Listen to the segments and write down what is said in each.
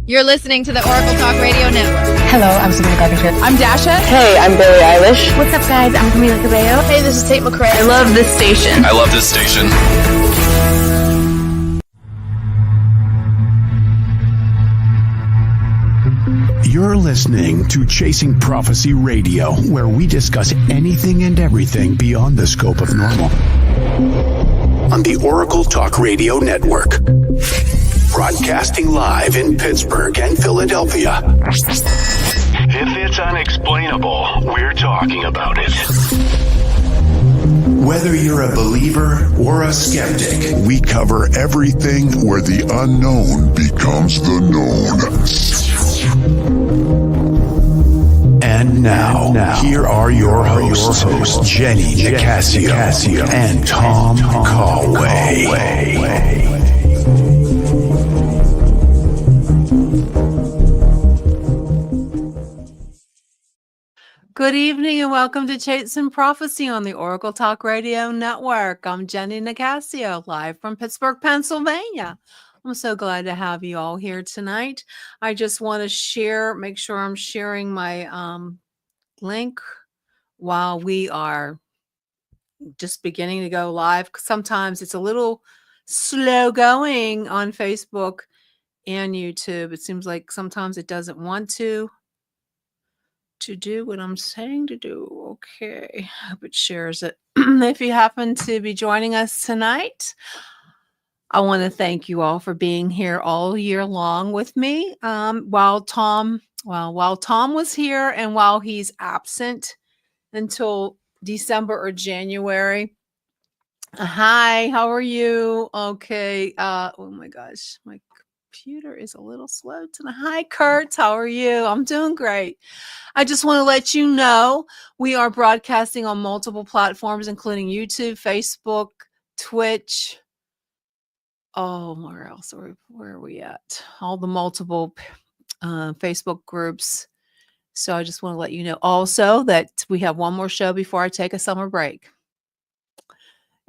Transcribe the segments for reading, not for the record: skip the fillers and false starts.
You're listening to the Oracle Talk Radio Network. Hello, I'm Sabrina Carpenter. I'm Dasha. Hey, I'm Billie Eilish. What's up, guys? I'm Camila Cabello. Hey, this is Tate McRae. I love this station. I love this station. You're listening to Chasing Prophecy Radio, where we discuss anything and everything beyond the scope of normal. On the Oracle Talk Radio Network. Broadcasting live in Pittsburgh and Philadelphia. If it's unexplainable, we're talking about it. Whether you're a believer or a skeptic, we cover everything where the unknown becomes the known. And now, here are your hosts, Jenny Nicasio and Tom Callway. Good evening and welcome to Chasing Prophecy on the Oracle Talk Radio Network. I'm Jenny Nicasio, live from Pittsburgh, Pennsylvania. I'm so glad to have you all here tonight. I just want to make sure I'm sharing my link while we are just beginning to go live. Sometimes it's a little slow going on Facebook and YouTube. It seems like sometimes it doesn't want to do what I'm saying to do. Okay, I hope it shares it. If you happen to be joining us tonight, I want to thank you all for being here all year long with me. While Tom was here and while he's absent until December or January. Hi, how are you? Okay. Oh my gosh, my computer is a little slow tonight. Hi, Kurt. How are you? I'm doing great. I just want to let you know we are broadcasting on multiple platforms, including YouTube, Facebook, Twitch. Oh, where else where are we at? All the multiple Facebook groups. So I just want to let you know also that we have one more show before I take a summer break.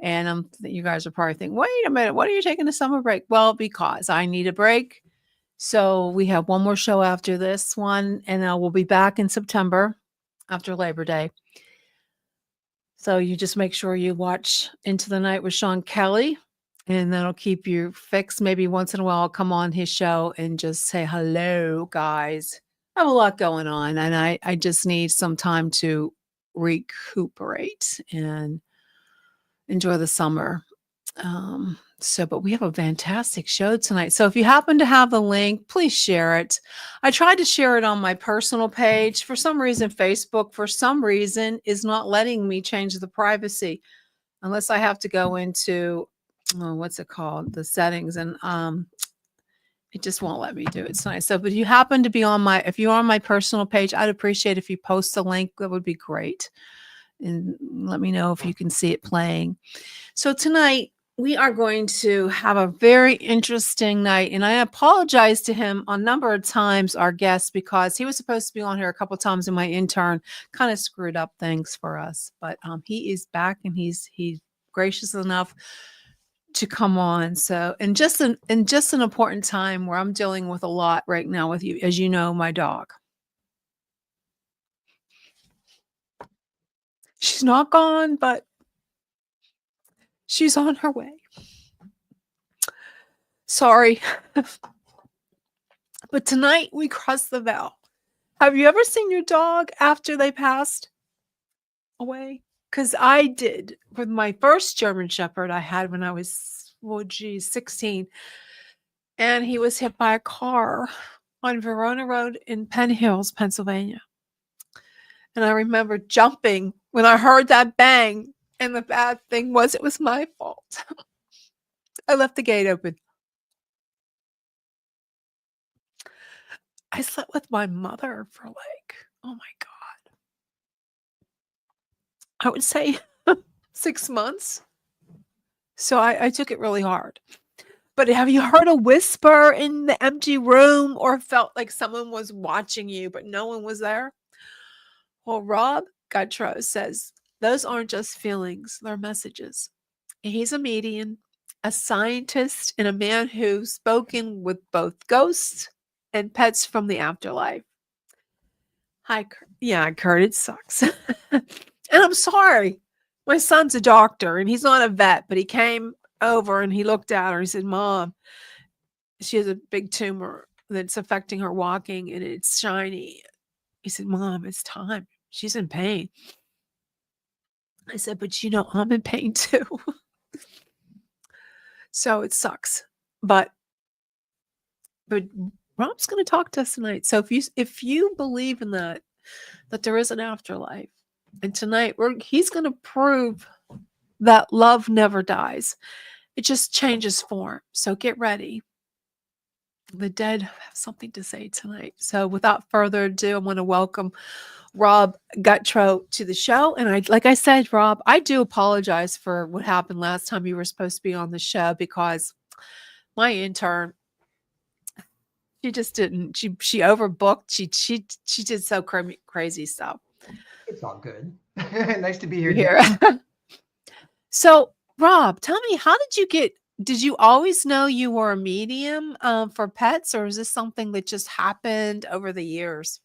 And you guys are probably thinking, wait a minute, what are you taking a summer break? Well, because I need a break. So we have one more show after this one, and we'll be back in September after Labor Day. So you just make sure you watch Into the Night with Sean Kelly, and that'll keep you fixed. Maybe once in a while I'll come on his show and just say, hello, guys. I have a lot going on, and I just need some time to recuperate and enjoy the summer. But we have a fantastic show tonight. So if you happen to have the link, please share it. I tried to share it on my personal page. For some reason, Facebook, is not letting me change the privacy unless I have to go into, the settings, and it just won't let me do it tonight. So, but you happen to be if you're on my personal page, I'd appreciate if you post a link. That would be great. And let me know if you can see it playing. So tonight, we are going to have a very interesting night. And I apologize to him a number of times, our guest, because he was supposed to be on here a couple of times and my intern kind of screwed up things for us. But he is back and he's gracious enough to come on. So, and just an important time where I'm dealing with a lot right now with you, as you know, my dog. She's not gone, but she's on her way. Sorry. But tonight we cross the veil. Have you ever seen your dog after they passed away? Because I did with my first German Shepherd I had when I was, 16. And he was hit by a car on Verona Road in Penn Hills, Pennsylvania. And I remember jumping when I heard that bang. And the bad thing was, it was my fault. I left the gate open. I slept with my mother for oh my God, I would say 6 months. So I took it really hard. But have you heard a whisper in the empty room or felt like someone was watching you, but no one was there? Well, Rob Gutro says, those aren't just feelings, they're messages. He's a medium, a scientist, and a man who's spoken with both ghosts and pets from the afterlife. Hi, Kurt. Yeah, Kurt, it sucks. And I'm sorry. My son's a doctor and he's not a vet, but he came over and he looked at her. He said, Mom, she has a big tumor that's affecting her walking and it's shiny. He said, Mom, it's time. She's in pain. I said, but I'm in pain too. So it sucks. But Rob's going to talk to us tonight. So if you believe in that there is an afterlife, and tonight he's going to prove that love never dies. It just changes form. So get ready. The dead have something to say tonight. So without further ado, I want to welcome Rob Gutro to the show. And like I said, Rob, I do apologize for what happened last time you were supposed to be on the show, because my intern, she just didn't. She overbooked. She did so crazy stuff. It's all good. Nice to be here. Here. So, Rob, tell me, how did you always know you were a medium for pets, or is this something that just happened over the years?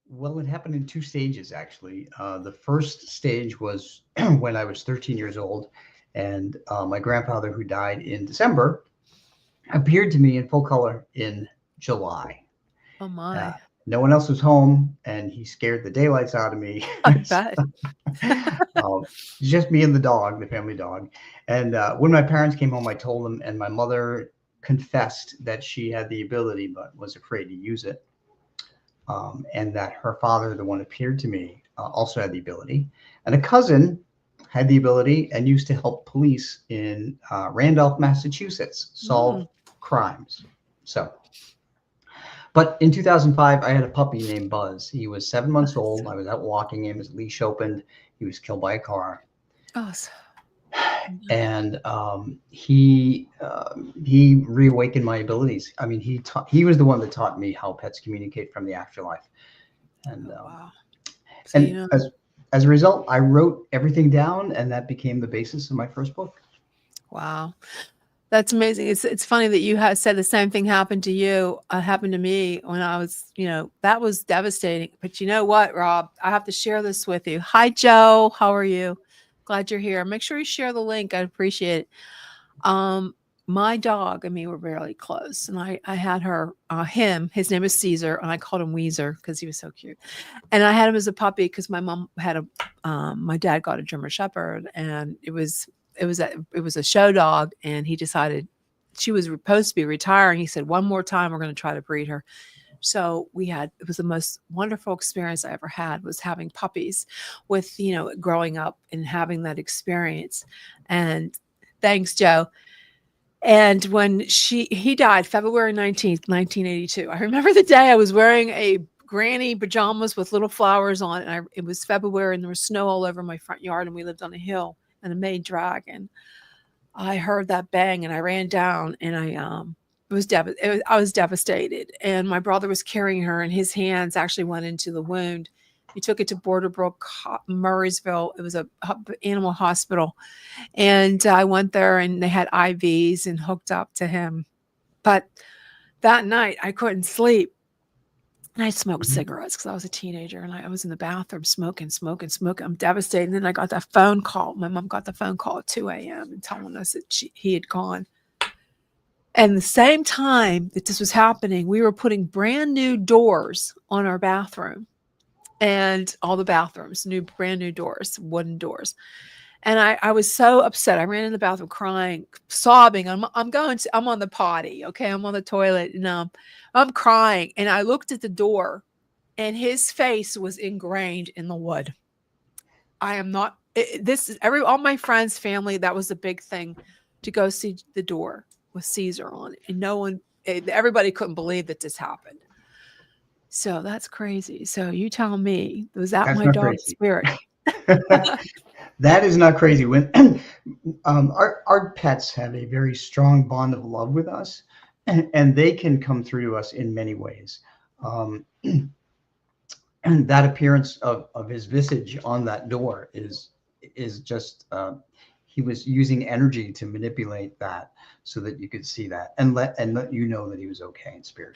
Well, it happened in two stages, actually. The first stage was when I was 13 years old, and my grandfather, who died in December, appeared to me in full color in July. Oh, my. No one else was home, and he scared the daylights out of me. I bet. Just me and the dog, the family dog. And when my parents came home, I told them, and my mother confessed that she had the ability but was afraid to use it. And that her father, the one who appeared to me, also had the ability. And a cousin had the ability and used to help police in Randolph, Massachusetts, solve crimes. But in 2005, I had a puppy named Buzz. He was 7 months old. I was out walking him. His leash opened. He was killed by a car. Oh, And he reawakened my abilities. I mean, he was the one that taught me how pets communicate from the afterlife. And wow. So, and as a result, I wrote everything down, and that became the basis of my first book. Wow. That's amazing. It's funny that you said the same thing happened to you. Happened to me when I was, that was devastating. But you know what, Rob? I have to share this with you. Hi, Joe. How are you? Glad you're here. Make sure you share the link. I'd appreciate it. My dog and me were really close, and I had his name is Caesar, and I called him Weezer because he was so cute. And I had him as a puppy because my mom had my dad got a German Shepherd, and it was a show dog, and he decided she was supposed to be retiring. He said, one more time, we're going to try to breed her. So it was the most wonderful experience I ever had, was having puppies with, growing up and having that experience. And thanks, Joe. And when he died February 19th, 1982, I remember the day I was wearing a granny pajamas with little flowers on. And it was February, and there was snow all over my front yard, and we lived on a hill and a maid dragon. I heard that bang, and I ran down, and I was devastated. And my brother was carrying her, and his hands actually went into the wound. He took it to Borderbrook, Murraysville. It was a animal hospital. And I went there, and they had IVs and hooked up to him. But that night I couldn't sleep. And I smoked cigarettes because I was a teenager, and I was in the bathroom smoking. I'm devastated. And then I got that phone call. My mom got the phone call at 2 a.m. and telling us that he had gone. And the same time that this was happening, we were putting brand new doors on our bathroom, and all the bathrooms, brand new doors, wooden doors. And I was so upset. I ran in the bathroom crying, sobbing. I'm on the potty. Okay. I'm on the toilet, and I'm crying. And I looked at the door, and his face was ingrained in the wood. I am not, all my friends, family, that was the big thing, to go see the door with Caesar on it. And everybody couldn't believe that this happened. So that's crazy. So you tell me, was that my dog's spirit? That is not crazy. When our pets have a very strong bond of love with us, and they can come through to us in many ways. And that appearance of his visage on that door is just he was using energy to manipulate that so that you could see that and let you know that he was okay in spirit.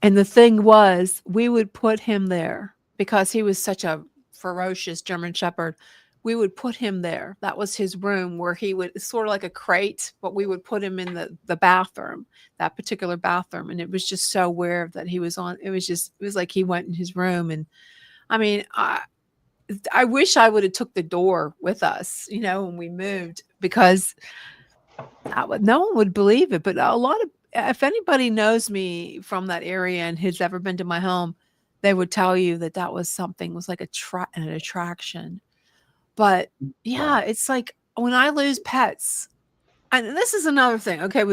And the thing was, we would put him there because he was such a ferocious German Shepherd. We would put him there. That was his room where he would, it's sort of like a crate, but we would put him in the bathroom, that particular bathroom. And it was just so weird that he was on. It was like he went in his room. And I mean, I wish I would have took the door with us, when we moved, because no one would believe it. But if anybody knows me from that area and has ever been to my home, they would tell you that was like an attraction. But yeah, it's like when I lose pets, and this is another thing. Okay,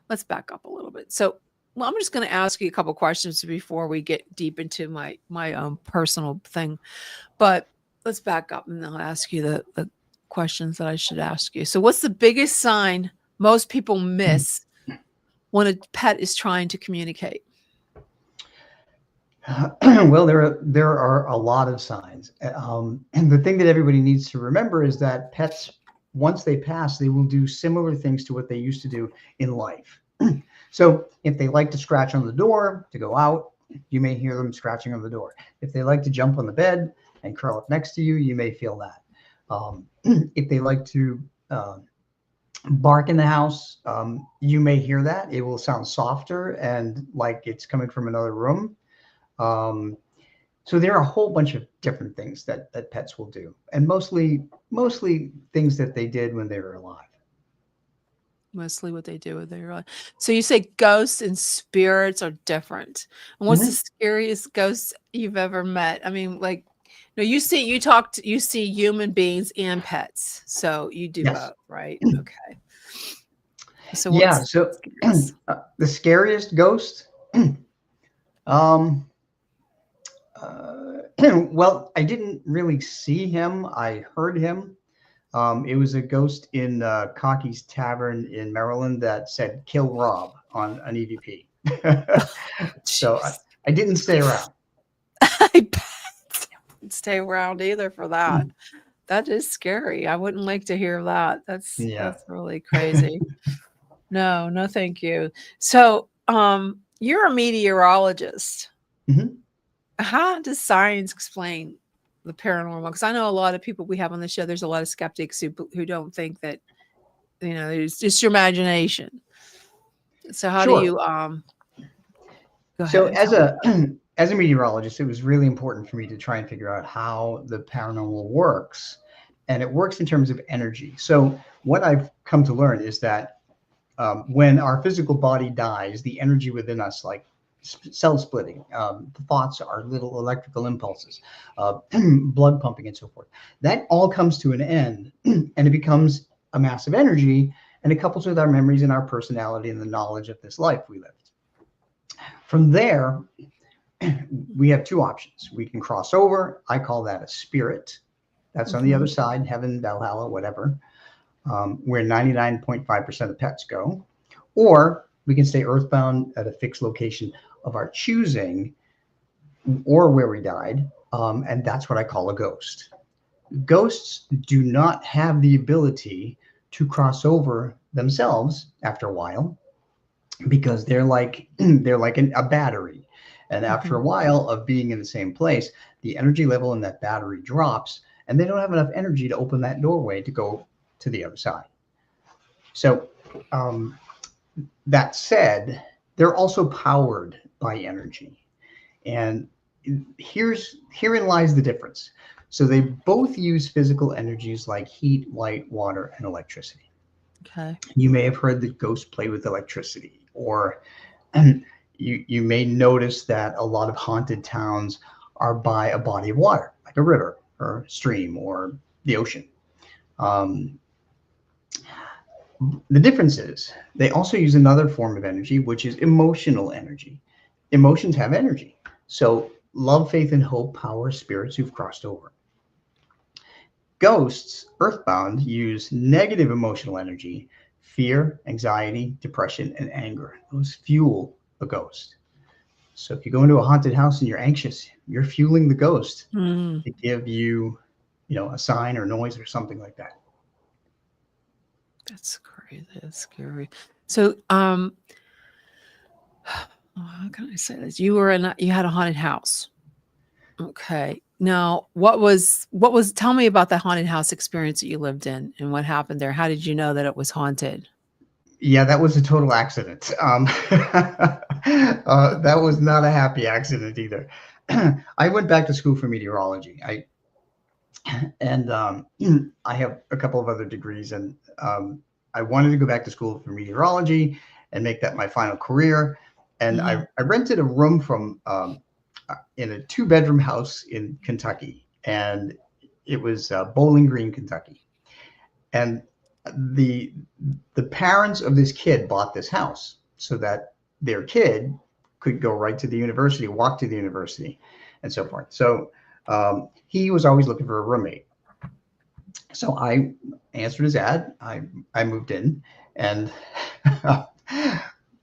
let's back up a little bit. So, I'm just going to ask you a couple questions before we get deep into my own personal thing. But let's back up and I'll ask you the questions that I should ask you. So, what's the biggest sign most people miss when a pet is trying to communicate? Well, there are a lot of signs. And the thing that everybody needs to remember is that pets, once they pass, they will do similar things to what they used to do in life. So if they like to scratch on the door to go out, you may hear them scratching on the door. If they like to jump on the bed and curl up next to you, you may feel that. If they like to bark in the house, you may hear that. It will sound softer and like it's coming from another room. So there are a whole bunch of different things that pets will do, and mostly things that they did when they were alive. Mostly what they do when they're alive. So you say ghosts and spirits are different. And what's the scariest ghost you've ever met? I mean, like, you see human beings and pets. So you do both, right? Okay. So the scariest ghost. Well, I didn't really see him. I heard him. It was a ghost in Cocky's Tavern in Maryland that said "Kill Rob" on an EVP. So I didn't stay around. I didn't stay around either for that. That is scary. I wouldn't like to hear that. That's really crazy. No, thank you. So, you're a meteorologist. Mm-hmm. How does science explain the paranormal? Because I know a lot of people we have on the show, there's a lot of skeptics who don't think that, it's just your imagination. So how do you go ahead? So as a meteorologist, it was really important for me to try and figure out how the paranormal works. And it works in terms of energy. So what I've come to learn is that when our physical body dies, the energy within us, like cell splitting, thoughts are little electrical impulses, blood pumping and so forth. That all comes to an end and it becomes a massive energy, and it couples with our memories and our personality and the knowledge of this life we lived. From there, we have two options. We can cross over. I call that a spirit. That's on the other side, heaven, Valhalla, whatever, where 99.5% of pets go. Or we can stay earthbound at a fixed location of our choosing, or where we died, and that's what I call a ghost. Ghosts do not have the ability to cross over themselves after a while, because they're like a battery, and after a while of being in the same place, the energy level in that battery drops, and they don't have enough energy to open that doorway to go to the other side. So that said, they're also powered by energy. And herein lies the difference. So they both use physical energies like heat, light, water, and electricity. Okay. You may have heard that ghosts play with electricity, or you may notice that a lot of haunted towns are by a body of water, like a river or stream or the ocean. The difference is they also use another form of energy, which is emotional energy. Emotions have energy. So love, faith, and hope power spirits who've crossed over. Ghosts, earthbound, use negative emotional energy, fear, anxiety, depression, and anger. Those fuel a ghost. So if you go into a haunted house and you're anxious, you're fueling the ghost to give you, a sign or noise or something like that. That's crazy. That's scary. So, how can I say this? You had a haunted house. Okay. Now, tell me about the haunted house experience that you lived in and what happened there. How did you know that it was haunted? Yeah, that was a total accident. That was not a happy accident either. I went back to school for meteorology. I have a couple of other degrees, and I wanted to go back to school for meteorology and make that my final career. And I rented a room from in a 2-bedroom house in Kentucky, and it was Bowling Green, Kentucky. And the parents of this kid bought this house so that their kid could go right to the university, walk to the university, and so forth. So he was always looking for a roommate. So I answered his ad. I moved in, and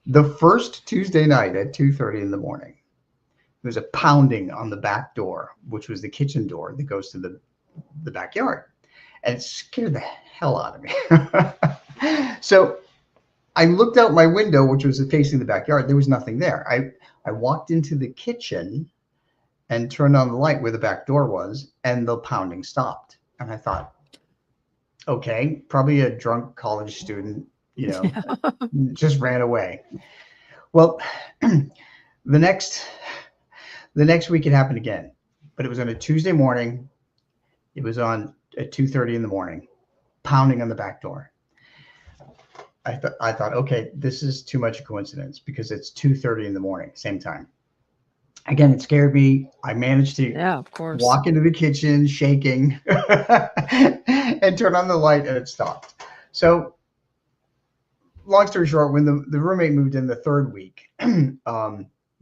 the first Tuesday night at 2:30 in the morning, there was a pounding on the back door, which was the kitchen door that goes to the backyard. And it scared the hell out of me. So I looked out my window, which was facing the backyard. There was nothing there. I walked into the kitchen and turned on the light where the back door was, and the pounding stopped. And I thought, okay, probably a drunk college student, just ran away. Well, the next week it happened again, but it was on a Tuesday morning. It was on at 2:30 in the morning, pounding on the back door. I thought, okay, this is too much coincidence because it's 2:30 in the morning, same time. Again, it scared me. I managed to of course, walk into the kitchen shaking and turn on the light, and it stopped. So long story short, when the roommate moved in the third week, the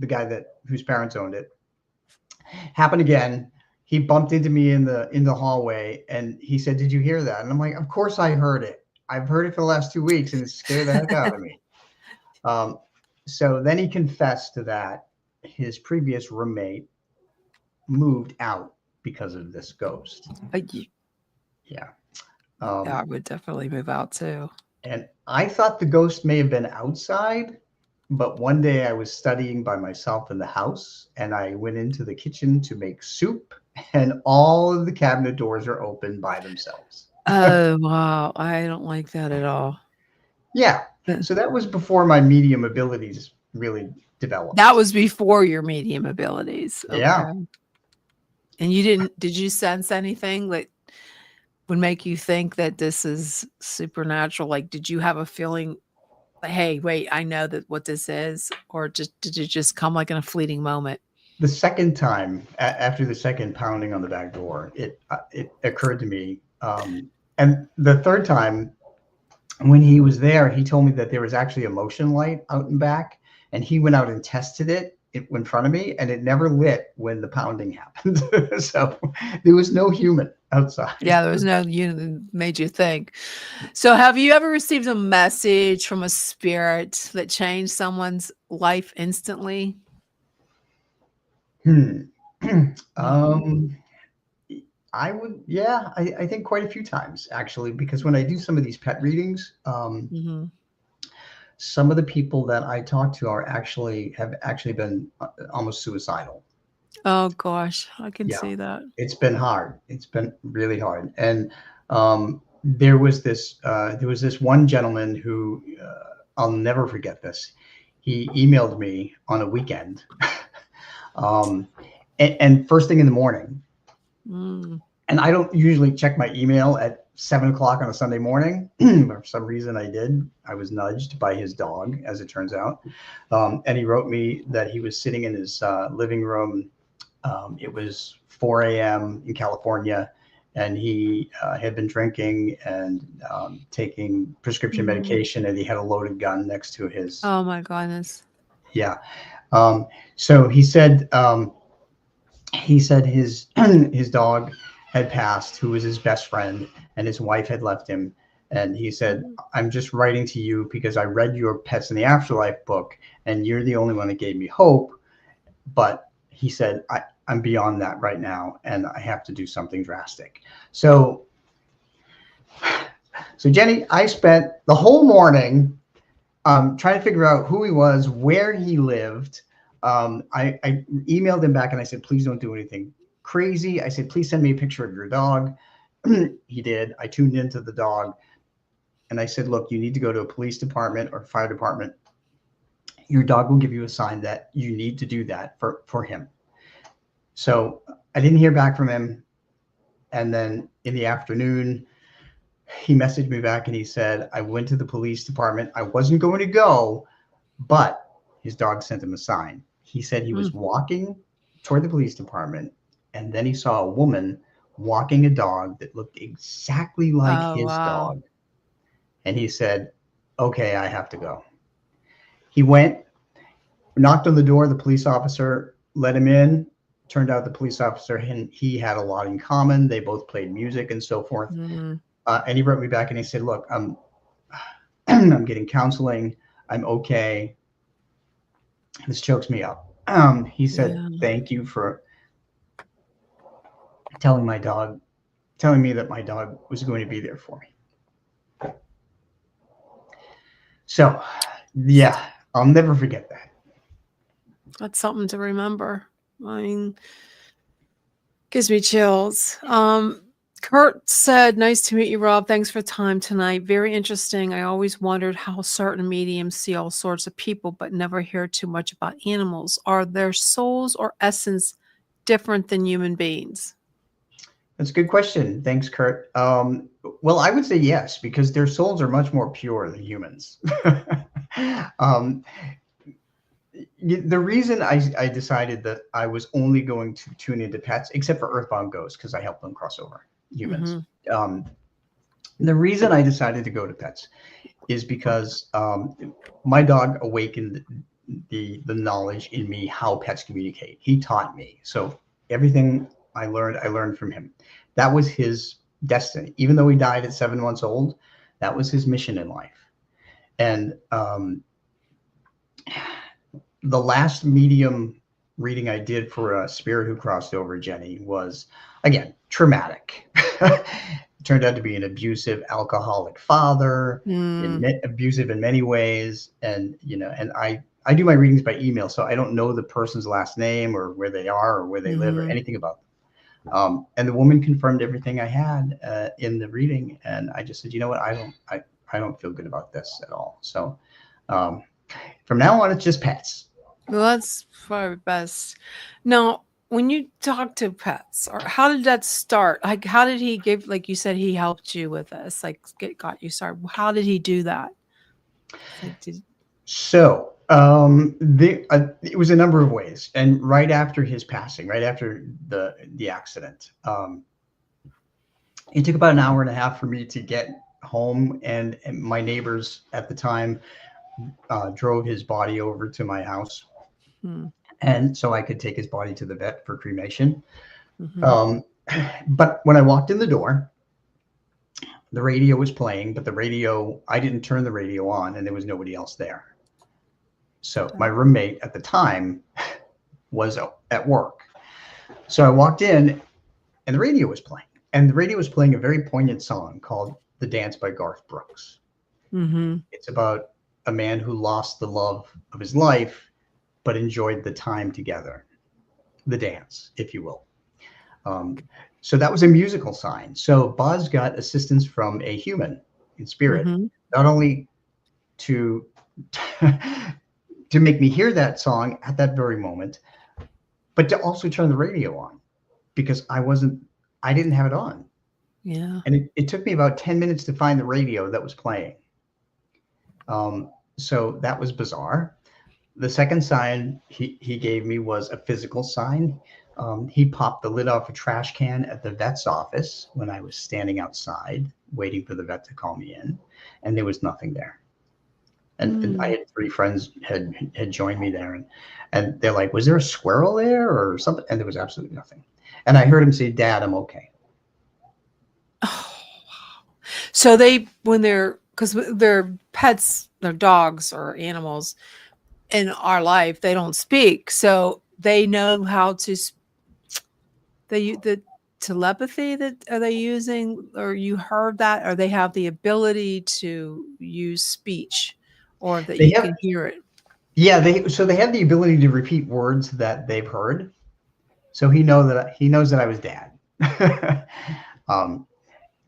guy whose parents owned it, happened again. He bumped into me in the hallway, and he said, "Did you hear that?" And I'm like, "Of course I heard it. I've heard it for the last 2 weeks, and it scared the heck out of me." So then he confessed to that his previous roommate moved out because of this ghost. Yeah. I would definitely move out too. And I thought the ghost may have been outside, but one day I was studying by myself in the house, and I went into the kitchen to make soup, and all of the cabinet doors are open by themselves. Oh, wow. I don't like that at all. Yeah. So that was before my medium abilities really developed. That was before your medium abilities. Okay. Yeah. And did you sense anything that would make you think that this is supernatural? Like, did you have a feeling, hey, wait, I know what this is? Or did it just come like in a fleeting moment? The second time, after the second pounding on the back door, it occurred to me. And the third time, when he was there, he told me that there was actually a motion light out and back, and he went out and tested it in front of me, and it never lit when the pounding happened. So there was no human outside. Yeah, there was no unit that made you think. So have you ever received a message from a spirit that changed someone's life instantly? I would, I think quite a few times actually, because when I do some of these pet readings, some of the people that I talk to have actually been almost suicidal. Oh gosh, I can see that. It's been hard. It's been really hard. And there was this one gentleman who I'll never forget this. He emailed me on a weekend, and first thing in the morning. And I don't usually check my email at 7 o'clock on a Sunday morning. For some reason I did. I was nudged by his dog, as it turns out. And he wrote me that he was sitting in his living room. It was 4 a.m. in California, and he had been drinking and taking prescription medication, and he had a loaded gun next to his. Oh my goodness. Yeah. So he said his dog had passed, who was his best friend, and his wife had left him. And he said, "I'm just writing to you because I read your Pets in the Afterlife book, and you're the only one that gave me hope." But he said, I'm beyond that right now, and I have to do something drastic. So Jenny, I spent the whole morning trying to figure out who he was, where he lived. I emailed him back and I said, please don't do anything crazy. I said, please send me a picture of your dog. He did. I tuned into the dog and I said, look, you need to go to a police department or fire department. Your dog will give you a sign that you need to do that for him. So I didn't hear back from him. And then in the afternoon, he messaged me back and he said, I went to the police department. I wasn't going to go, but his dog sent him a sign. He said he was walking toward the police department, and then he saw a woman walking a dog that looked exactly like his dog. And he said, okay, I have to go. He went, knocked on the door. The police officer let him in. Turned out the police officer and he had a lot in common. They both played music and so forth. And he wrote me back and he said, look, I'm getting counseling. I'm okay. This chokes me up. He said, thank you for telling me that my dog was going to be there for me. So, yeah, I'll never forget that. That's something to remember. I mean, gives me chills. Kurt said, nice to meet you, Rob. Thanks for time tonight. Very interesting. I always wondered how certain mediums see all sorts of people, but never hear too much about animals. Are their souls or essence different than human beings? That's a good question. Thanks, Kurt. Well, I would say yes, because their souls are much more pure than humans. The reason I decided that I was only going to tune into pets, except for Earthbound Ghosts, because I helped them cross over humans. The reason I decided to go to pets is because my dog awakened the knowledge in me how pets communicate. He taught me. So everything I learned from him. That was his destiny. Even though he died at 7 months old, that was his mission in life. And the last medium reading I did for a spirit who crossed over, Jenny, was, again, traumatic. It turned out to be an abusive, alcoholic father, abusive in many ways. And, and I do my readings by email, so I don't know the person's last name or where they are or where they live or anything about them. And the woman confirmed everything I had in the reading. And I just said, you know what? I don't feel good about this at all. So from now on, it's just pets. Well, that's probably best. Now, when you talk to pets, or how did that start? Like, how did he give, like you said, he helped you with this, like got you started. How did he do that? So it was a number of ways. And right after his passing, right after the accident, it took about an hour and a half for me to get home. And my neighbors at the time drove his body over to my house. And so I could take his body to the vet for cremation. But when I walked in the door, the radio was playing, but I didn't turn the radio on and there was nobody else there. So my roommate at the time was at work. So I walked in and the radio was playing. And the radio was playing a very poignant song called The Dance by Garth Brooks. It's about a man who lost the love of his life but enjoyed the time together, the dance, if you will. So that was a musical sign. So Buzz got assistance from a human in spirit, not only to make me hear that song at that very moment, but to also turn the radio on because I didn't have it on. Yeah. And it took me about 10 minutes to find the radio that was playing. So that was bizarre. The second sign he gave me was a physical sign. He popped the lid off a trash can at the vet's office when I was standing outside waiting for the vet to call me in, and there was nothing there. And I had 3 friends had joined me there, and they're like, was there a squirrel there or something? And there was absolutely nothing. And I heard him say, Dad, I'm okay. Oh, wow. So because they're pets, they're dogs or animals in our life, they don't speak. So they know how to. The telepathy that are they using, or you heard that, or they have the ability to use speech, or that They you have, can hear it. yeah, they have the ability to repeat words that they've heard. So he knows that I was dad. um,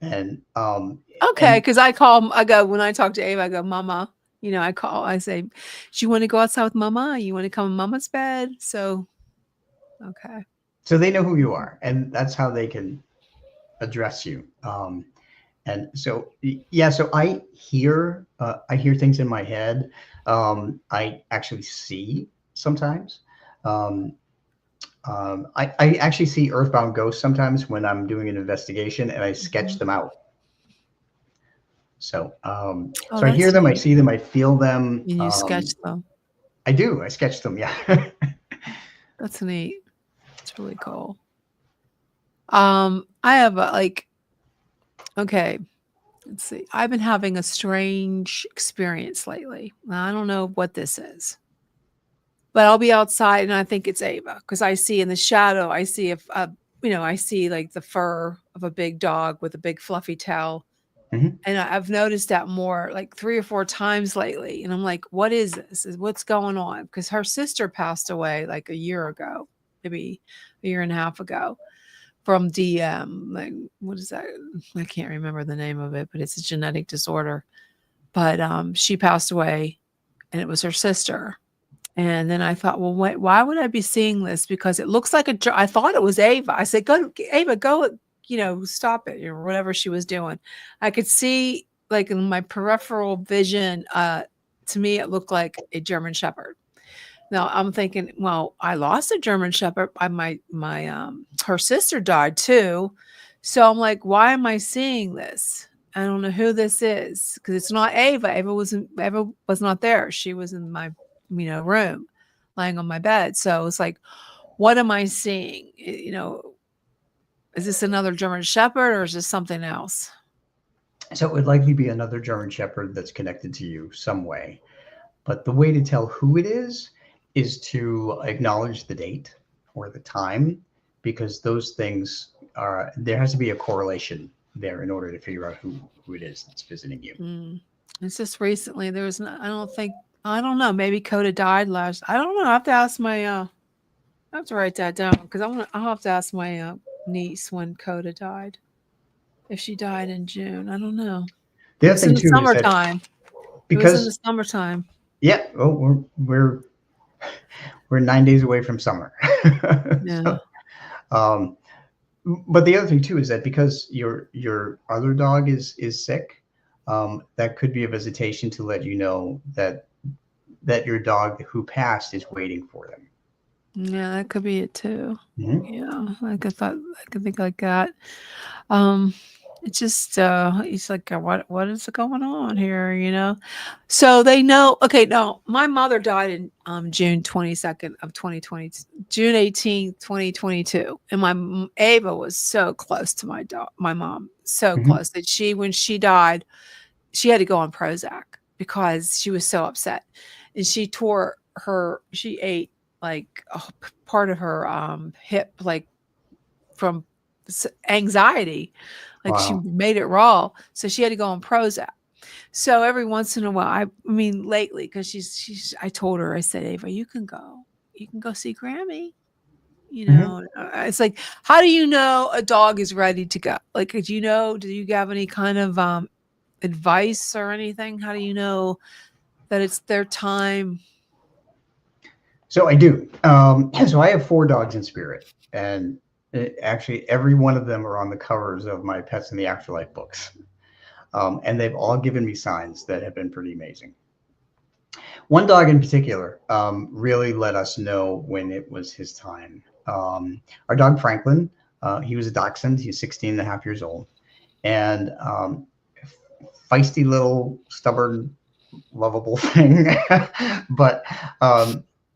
Okay, and because I go when I talk to Ava, I go, Mama. I say, do you want to go outside with Mama? You want to come in Mama's bed? So, okay. so they know who you are, and that's how they can address you. And so, yeah, so I hear things in my head. I actually see sometimes. I actually see earthbound ghosts sometimes when I'm doing an investigation, and I sketch them out. So, Oh, so I hear that's them, I neat. see them, I feel them. And you sketch them. I do. I sketch them. Yeah. That's neat. It's really cool. I have okay, let's see. I've been having a strange experience lately. I don't know what this is, but I'll be outside and I think it's Ava because I see in the shadow, I see I see like the fur of a big dog with a big fluffy tail. Mhm. And I've noticed that more like 3 or 4 times lately. And I'm like, what is this? What's going on? Because her sister passed away like a year ago, maybe a year and a half ago from DM. Like, what is that? I can't remember the name of it, but it's a genetic disorder. But she passed away and it was her sister. And then I thought, well, why would I be seeing this? Because it looks like I thought it was Ava. I said, go, Ava, go, stop it, or whatever she was doing. I could see, like in my peripheral vision, to me, it looked like a German Shepherd. Now I'm thinking, well, I lost a German Shepherd. Her sister died too. So I'm like, why am I seeing this? I don't know who this is because it's not Ava. Ava was not there. She was in my room lying on my bed. So it's like, what am I seeing? Is this another German Shepherd or is this something else? So it would likely be another German Shepherd that's connected to you some way. But the way to tell who it is to acknowledge the date or the time, because those things there has to be a correlation there in order to figure out who it is that's visiting you. It's just recently. There was I don't know. Maybe Coda died last. I don't know. I have to ask I have to write that down because I'll have to ask my niece when Coda died. If she died in June, I don't know. The other It's thing in the too summertime. Is that It was in the summertime. Yeah. Oh, we're 9 days away from summer. Yeah. So, but the other thing too is that because your other dog is sick, that could be a visitation to let you know that your dog who passed is waiting for them. Yeah, that could be it too. Mm-hmm. Yeah, I could think like that. It's just he's like, what is going on here? So they know. Okay, no, my mother died in June 22nd of 2020, June 18th, 2022, and my Ava was so close to my mom, so Mm-hmm. close that when she died, she had to go on Prozac because she was so upset, and she ate like a part of her hip, like from anxiety. Like she Wow. made it raw. So she had to go on Prozac. So every once in a while, I mean lately, because I told her, I said, Ava, you can go see Grammy. It's like, how do you know a dog is ready to go? Like, do you have any kind of advice or anything? How do you know that it's their time? So I do. So I have 4 dogs in spirit, and actually every one of them are on the covers of my Pets in the Afterlife books. And they've all given me signs that have been pretty amazing. One dog in particular really let us know when it was his time. Our dog Franklin, he was a dachshund. He's 16 and a half years old. And feisty little stubborn, lovable thing. But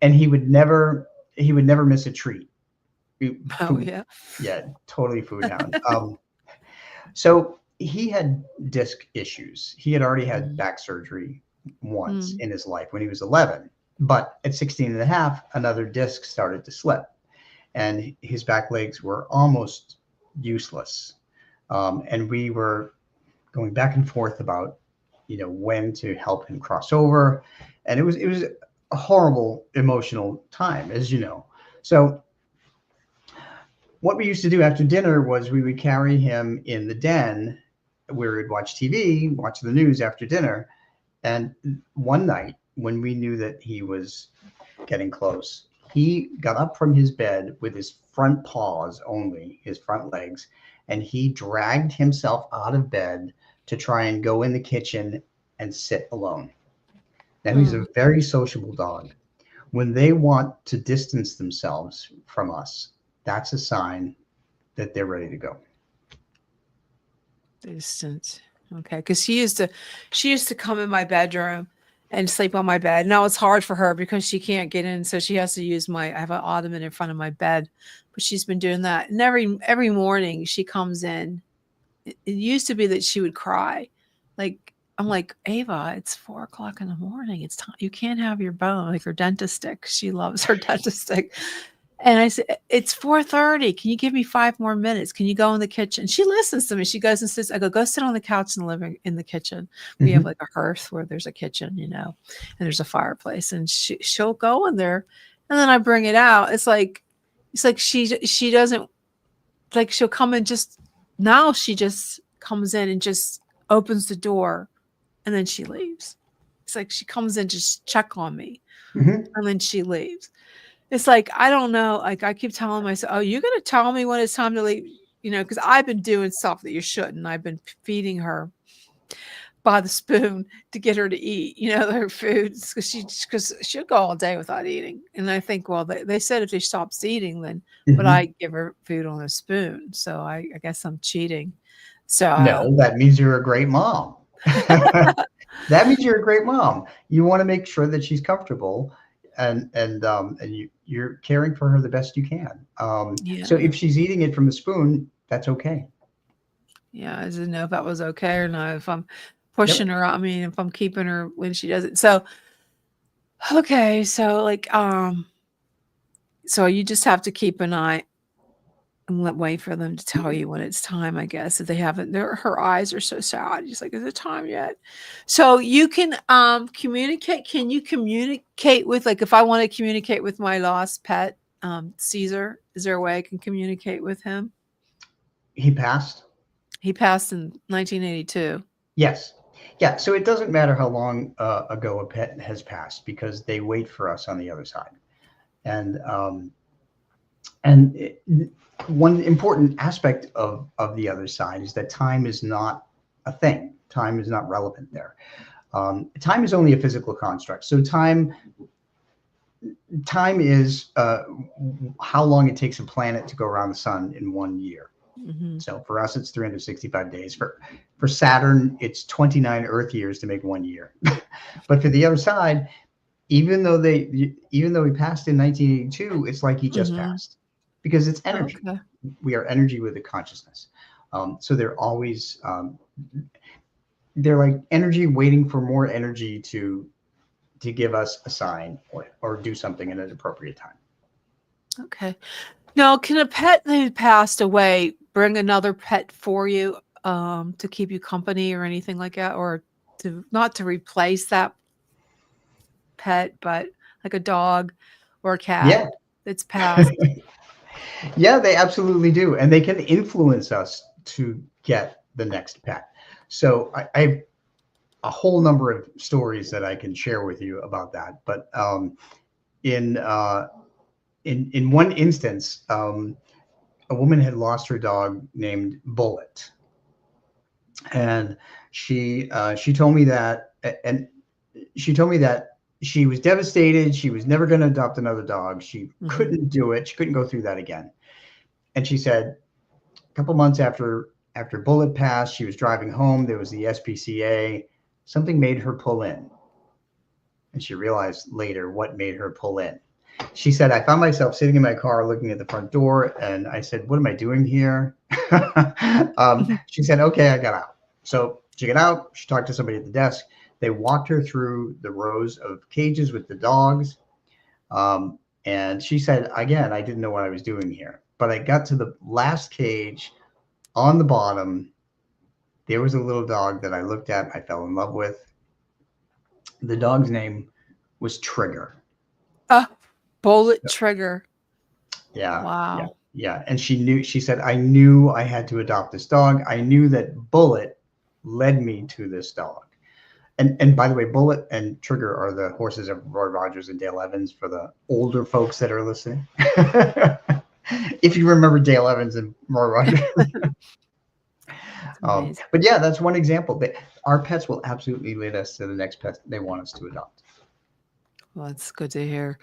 and he would never miss a treat. Yeah, totally food hound. So he had disc issues. He had already had back surgery once in his life when he was 11. But at 16 and a half, another disc started to slip, and his back legs were almost useless. And we were going back and forth about, when to help him cross over. And it was a horrible emotional time, as you know. So what we used to do after dinner was we would carry him in the den where we'd watch TV, watch the news after dinner. And one night when we knew that he was getting close, he got up from his bed with his front paws only, his front legs, and he dragged himself out of bed to try and go in the kitchen and sit alone. Now, he's a very sociable dog. When they want to distance themselves from us, that's a sign that they're ready to go. Distant. Okay. Because she used to come in my bedroom and sleep on my bed. Now it's hard for her because she can't get in. So she has to use I have an ottoman in front of my bed, but she's been doing that. And every morning she comes in. It used to be that she would cry. I'm like, Ava, it's 4:00 in the morning. It's time. You can't have your bone, like her dentist stick. She loves her dentist stick. And I said, it's 4:30. Can you give me 5 more minutes? Can you go in the kitchen? She listens to me. She goes and sits. I go sit on the couch in the kitchen. We have like a hearth where there's a kitchen, and there's a fireplace, and she'll go in there. And then I bring it out. It's like she doesn't, like, she'll come in now she just comes in and just opens the door and then she leaves. It's like she comes in to check on me and then she leaves. It's like, I don't know. Like, I keep telling myself, oh, you're going to tell me when it's time to leave, because I've been doing stuff that you shouldn't. I've been feeding her by the spoon to get her to eat, her foods, because she'll go all day without eating. And I think, well, they said if she stops eating, then, but I give her food on a spoon. So I guess I'm cheating. So no, that means you're a great mom. That means you're a great mom. You want to make sure that she's comfortable, and you're caring for her the best you can. So if she's eating it from the spoon, that's okay. Yeah, I didn't know if that was okay or not. If I'm pushing her, I mean, if I'm keeping her when she does it. So, okay, so so you just have to keep an eye and wait for them to tell you when it's time, I guess. If they haven't, her eyes are so sad. She's like, is it time yet? So you can communicate. Can you communicate with, like, if I want to communicate with my lost pet, Caesar, is there a way I can communicate with him? He passed? He passed in 1982. Yes. Yeah. So it doesn't matter how long ago a pet has passed, because they wait for us on the other side. And one important aspect of the other side is that time is not a thing. Time is not relevant there. Time is only a physical construct. So time is how long it takes a planet to go around the sun in 1 year. So for us, it's 365 days. For Saturn, it's 29 Earth years to make 1 year. But for the other side, even though he passed in 1982, it's like he just passed, because it's energy. Okay. We are energy with a consciousness. So they're always they're like energy waiting for more energy to give us a sign or do something at an appropriate time. Okay. Now, can a pet who passed away bring another pet for you to keep you company or anything like that, or not to replace that pet, but like a dog or a cat that's passed? Yeah, they absolutely do. And they can influence us to get the next pet. So I have a whole number of stories that I can share with you about that. But in one instance, a woman had lost her dog named Bullet. And she told me that, she was devastated. She was never going to adopt another dog. She couldn't do it. She couldn't go through that again. And she said a couple months after Bullet passed, she was driving home. There was the SPCA. Something made her pull in. And she realized later what made her pull in. She said, I found myself sitting in my car looking at the front door. And I said, what am I doing here? She said, okay, I got out. So she got out. She talked to somebody at the desk. They walked her through the rows of cages with the dogs. And she said, again, I didn't know what I was doing here, but I got to the last cage. On the bottom, there was a little dog that I looked at, I fell in love with. The dog's name was Trigger. Bullet Trigger. Yeah. Wow. Yeah. And she said, I knew I had to adopt this dog. I knew that Bullet led me to this dog. And by the way, Bullet and Trigger are the horses of Roy Rogers and Dale Evans for the older folks that are listening. If you remember Dale Evans and Roy Rogers. But yeah, that's one example. That our pets will absolutely lead us to the next pet they want us to adopt. Well, that's good to hear.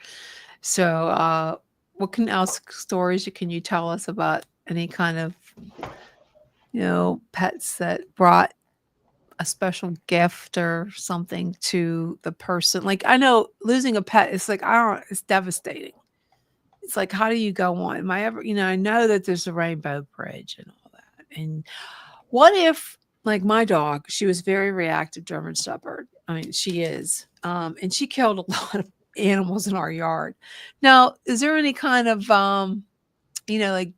So, what stories can you tell us about any kind of, pets that brought a special gift or something to the person? Like, I know losing a pet, it's like, it's devastating. It's like, how do you go on? Am I ever, I know that there's a rainbow bridge and all that. And what if, like my dog, she was very reactive German Shepherd. I mean, she is. And she killed a lot of animals in our yard. Now, is there any kind of, like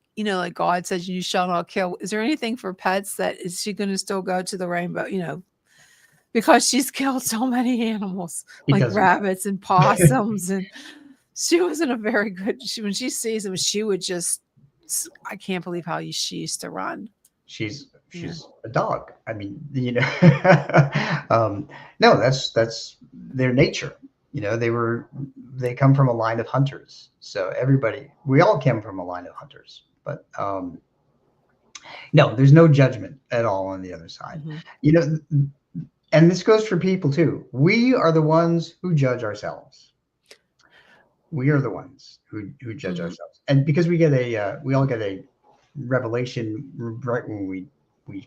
God says, you shall not kill. Is there anything for pets that is she going to still go to the rainbow, because she's killed so many animals, like rabbits and possums. And she wasn't a very good, when she sees them, she would just, I can't believe how she used to run. She's a dog. I mean, no, that's their nature. They come from a line of hunters. So we all come from a line of hunters, but no, there's no judgment at all on the other side. Mm-hmm. And this goes for people too. We are the ones who judge ourselves. We are the ones who judge Mm-hmm. ourselves. And because we all get a revelation right when we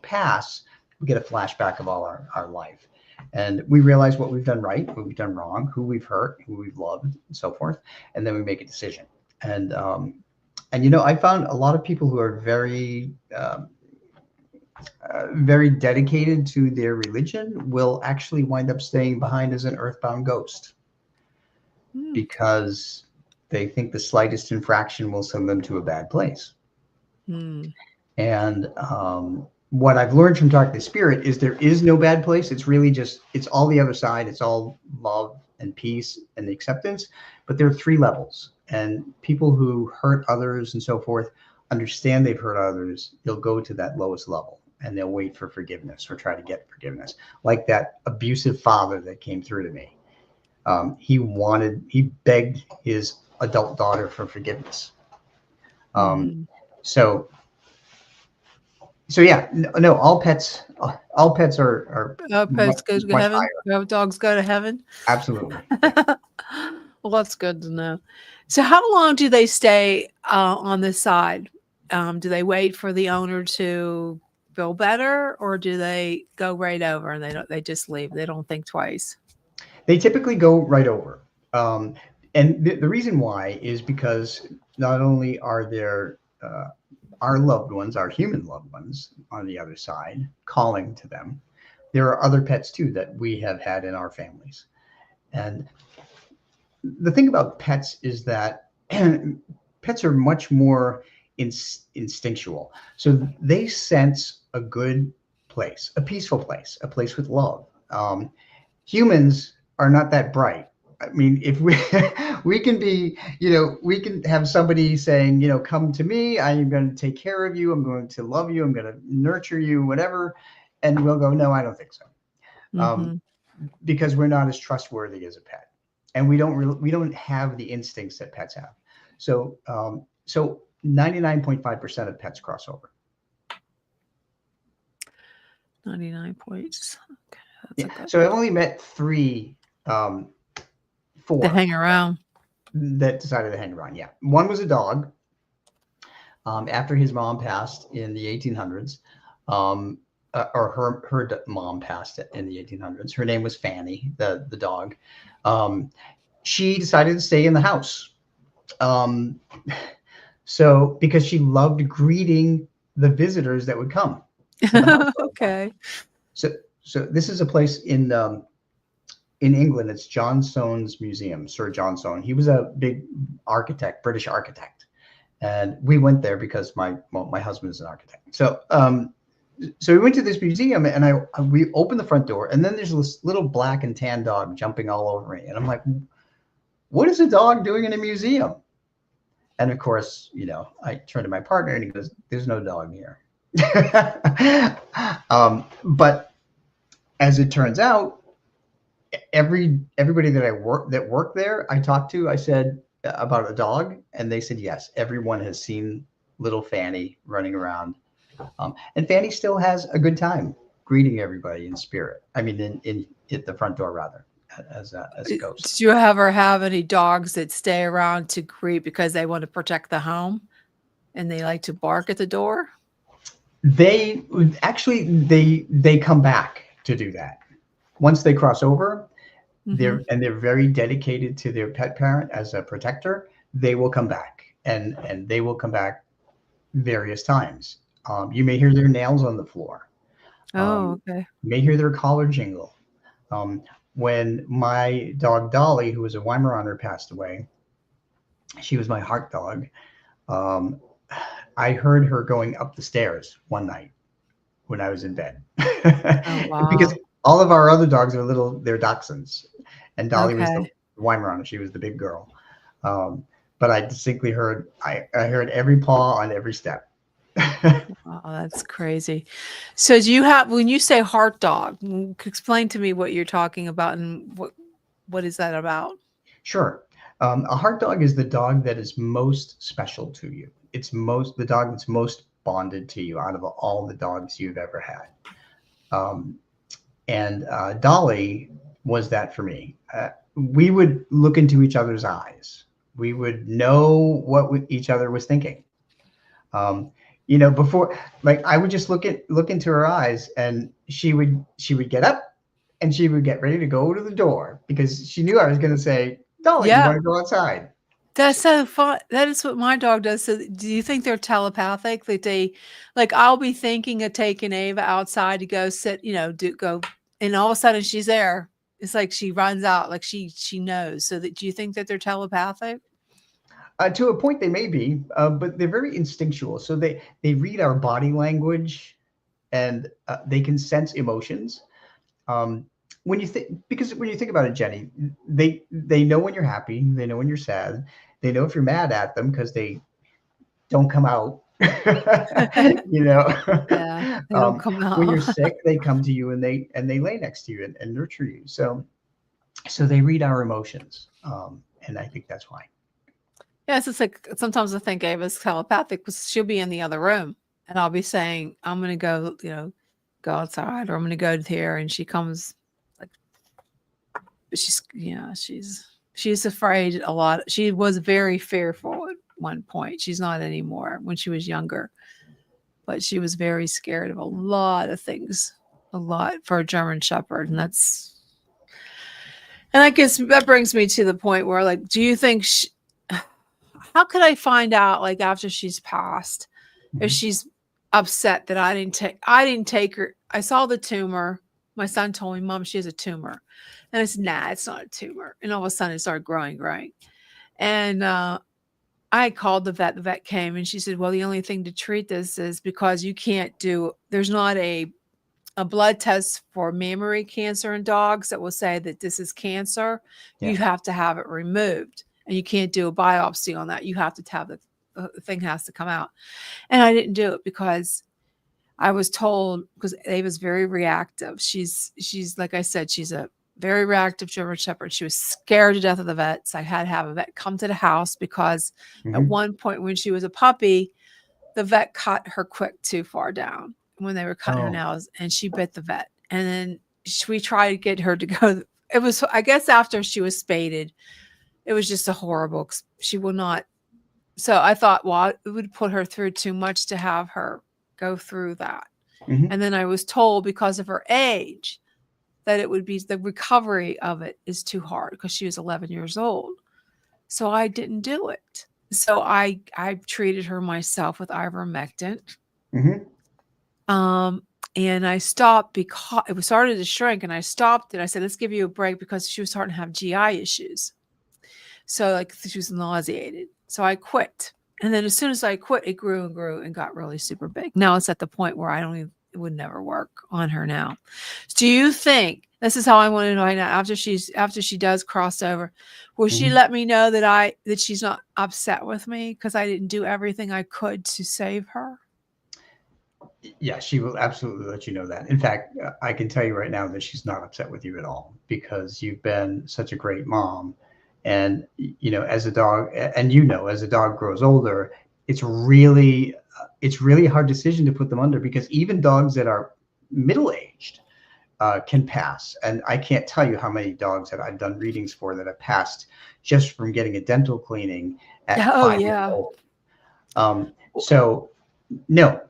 pass, we get a flashback of all our life. And we realize what we've done right, what we've done wrong, who we've hurt, who we've loved, and so forth. And then we make a decision. And I found a lot of people who are very, very dedicated to their religion will actually wind up staying behind as an earthbound ghost because they think the slightest infraction will send them to a bad place. And what I've learned from talking to spirit is there is no bad place. It's really it's all the other side. It's all love and peace and acceptance. But there are 3 levels, and people who hurt others and so forth understand they've hurt others. They'll go to that lowest level and they'll wait for forgiveness or try to get forgiveness. Like that abusive father that came through to me. He begged his adult daughter for forgiveness. So yeah, no, all pets are pets go to heaven. Dogs go to heaven. Absolutely. Well, that's good to know. So how long do they stay on this side? Do they wait for the owner to feel better, or do they go right over and they just leave? They don't think twice. They typically go right over. And the reason why is because not only are there our loved ones, our human loved ones on the other side calling to them, there are other pets too that we have had in our families. And the thing about pets is that pets are much more instinctual. So they sense a good place, a peaceful place, a place with love. Humans are not that bright. I mean, if we can be, we can have somebody saying, come to me, I am going to take care of you. I'm going to love you. I'm going to nurture you, whatever. And we'll go, no, I don't think so. Because we're not as trustworthy as a pet. And we don't have the instincts that pets have. So 99.5% of pets cross over. 99 points. Okay, so I've only met 4 to hang around that decided to hang around. Yeah, one was a dog. After his mom passed in the 1800s, or her mom passed in the 1800s. Her name was Fanny, the dog. She decided to stay in the house. So because she loved greeting the visitors that would come. Okay. So this is a place in in England, it's John Soane's museum, Sir John Soane. He was a big architect, British architect, and we went there because my husband is an architect. So so we went to this museum, and we opened the front door, and then there's this little black and tan dog jumping all over me, and I'm like, what is a dog doing in a museum? And of course, I turned to my partner, and he goes, "There's no dog here." But as it turns out, everybody that worked there, I talked to, I said about a dog, and they said yes. Everyone has seen little Fanny running around, and Fanny still has a good time greeting everybody in spirit. I mean, in at the front door rather, as a ghost. Do you ever have any dogs that stay around to greet because they want to protect the home, and they like to bark at the door? They come back to do that once they cross over. They're very dedicated to their pet parent as a protector. They will come back, and they will come back various times. You may hear their nails on the floor. Okay. You may hear their collar jingle. When my dog Dolly, who was a Weimaraner, passed away, she was my heart dog. I heard her going up the stairs one night when I was in bed. Oh, wow. Because all of our other dogs they're dachshunds, and Dolly was the Okay. Weimaraner. She was the big girl. But I distinctly heard, I heard every paw on every step. Oh, that's crazy. So do you have, when you say heart dog, explain to me what you're talking about and what is that about? Sure. A heart dog is the dog that is most special to you. It's the dog that's most bonded to you out of all the dogs you've ever had. And Dolly was that for me. We would look into each other's eyes. We would know what each other was thinking. Before, like, I would just look into her eyes, and she would get up and she would get ready to go to the door because she knew I was going to say, "Dolly, you Yeah. want to go outside?" That's so fun. That is what my dog does. So do you think they're telepathic? That like, I'll be thinking of taking Ava outside to go sit, go, and all of a sudden she's there. It's like she runs out, like she knows. So do you think that they're telepathic? To a point, they may be, but they're very instinctual. So they read our body language, and they can sense emotions. When you think about it, Jenny, they know when you're happy, they know when you're sad, they know if you're mad at them because they don't come out. Yeah, they don't come When you're out. sick, they come to you and they lay next to you and nurture you. So they read our emotions, and I think that's why. Yes, it's like sometimes I think Ava's telepathic because she'll be in the other room and I'll be saying, I'm going to go, go outside, or I'm going to go here. And she comes, like, she's afraid a lot. She was very fearful at one point. She's not anymore when she was younger, but she was very scared of a lot of things, a lot for a German Shepherd. And I guess that brings me to the point where, like, do you think how could I find out, like, after she's passed, if she's upset that I didn't take her? I saw the tumor. My son told me, "Mom, she has a tumor." And I said, "Nah, it's not a tumor." And all of a sudden it started growing. And I called the vet. The vet came and she said, "Well, the only thing to treat this is because there's not a blood test for mammary cancer in dogs that will say that this is cancer. Yeah. You have to have it removed. And you can't do a biopsy on that. You have to have the thing has to come out." And I didn't do it because I was told, because Ava's very reactive. She's like I said, she's a very reactive German Shepherd. She was scared to death of the vets. I had to have a vet come to the house because at one point when she was a puppy, the vet cut her quick too far down when they were cutting her nails, and she bit the vet. And then we tried to get her to go. It was, I guess, after she was spaded. It was just a horrible, she will not. So I thought, well, it would put her through too much to have her go through that. And then I was told because of her age that it would be, the recovery of it is too hard because she was 11 years old. So I didn't do it. So I treated her myself with ivermectin. And I stopped because it was started to shrink, and I stopped and I said, let's give you a break because she was starting to have GI issues. So like she was nauseated. So I quit. And then as soon as I quit, it grew and grew and got really super big. Now it's at the point where it would never work on her now. Do you think, this is how I want to know now, after she does cross over, will she let me know that she's not upset with me because I didn't do everything I could to save her? Yeah, she will absolutely let you know that. In fact, I can tell you right now that she's not upset with you at all because you've been such a great mom. And, as a dog, and as a dog grows older, it's really a hard decision to put them under, because even dogs that are middle-aged can pass. And I can't tell you how many dogs that I've done readings for that have passed just from getting a dental cleaning at 5 years old. So, no.